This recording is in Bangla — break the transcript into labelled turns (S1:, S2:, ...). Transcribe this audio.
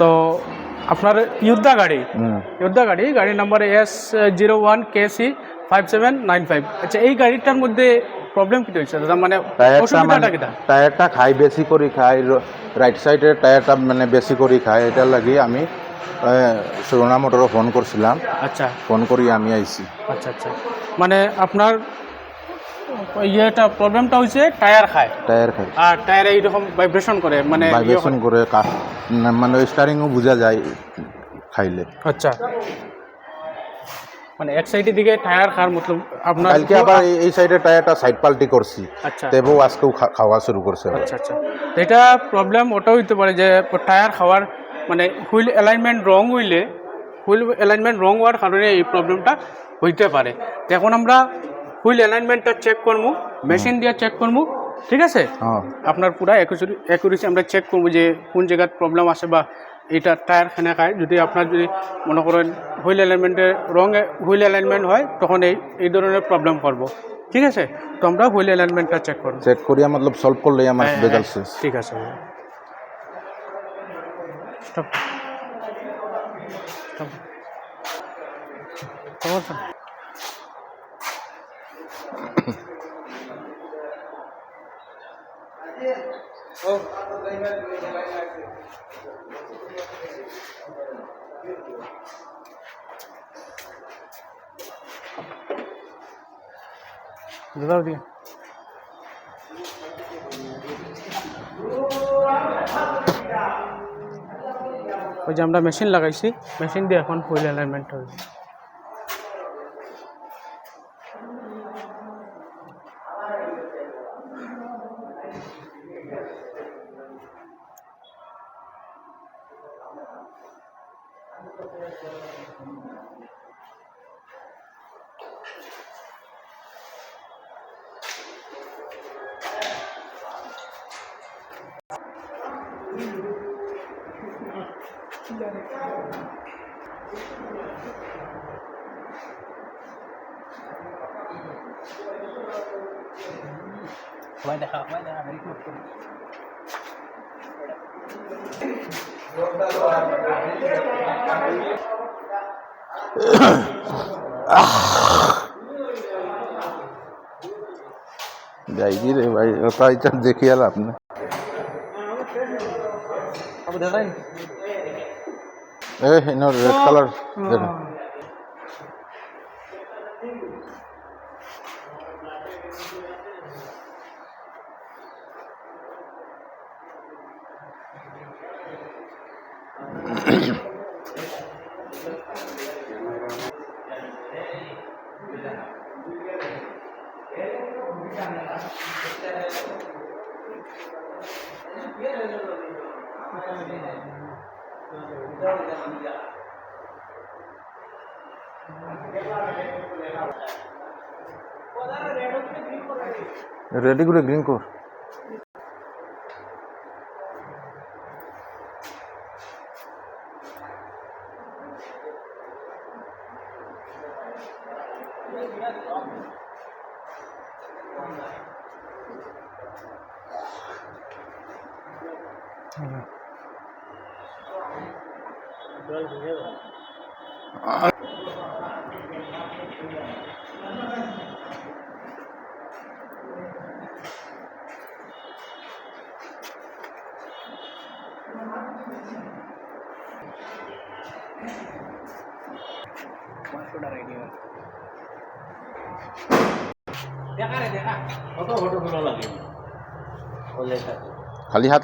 S1: তো আপনার গাড়ি নাম্বার S01KC5795। আচ্ছা, এই গাড়িটার মধ্যে প্রবলেম কি হয়েছে দাদা? মানে অসুবিধাটা কিটা?
S2: টায়ারটা খাই বেশি করে খাই, রাইট সাইডের টায়ারটা মানে বেশি করে খাই। এটার লাগি আমি সুরনা মোটরও ফোন করছিলাম।
S1: আচ্ছা,
S2: ফোন করি আমি আইছি।
S1: আচ্ছা, মানে আপনার ইয়েটা প্রবলেমটা হচ্ছে টায়ার খায়, আর টায়ারে এইরকম ভাইব্রেশন করে, মানে
S2: ভাইব্রেশন করে মানে স্টারিংও বোঝা যায় খাইলে।
S1: আচ্ছা, মানে এক সাইডের দিকে টায়ার খাওয়ার মতলব আপনার
S2: কালকে আবার এই সাইডের টায়ারটা সাইড পাল্টি করছি।
S1: আচ্ছা,
S2: তেবও আজকেও খাওয়া শুরু করছে।
S1: আচ্ছা, এটা প্রবলেম ওটাও হইতে পারে যে টায়ার খাওয়ার মানে হুইল অ্যালাইনমেন্ট রং হওয়ার কারণে এই প্রবলেমটা হইতে পারে। তো এখন আমরা হুইল অ্যালাইনমেন্টটা চেক করবো, মেশিন দিয়ে চেক করবো, ঠিক আছে? আপনার পুরা অ্যাকুরেসি আমরা চেক করবো যে কোন জায়গার প্রবলেম আসে বা এটা টায়ার খানা খায়। যদি আপনার যদি মনে করেন হুইল অ্যালাইনমেন্ট হয়, তখন এই ধরনের প্রবলেম করবো, ঠিক আছে? তো আমরা হুইল অ্যালাইনমেন্টটা চেক
S2: করি মতলব সলভ করলে আমার বেজাল শেষ।
S1: ঠিক আছে, স্টপ। দাদা দিয়ে ওই যে আমরা মেশিন লাগাইছি, মেশিন দিয়ে এখন হুইল অ্যালাইনমেন্ট হয়েছে। দেখা
S2: যাইগি রে ভাই, ওটাই দেখিয়ে আপনি রেড কালার রেডি করে গ্রিন কর।
S1: দেখা কত ফটো লাগে
S2: খালি হাত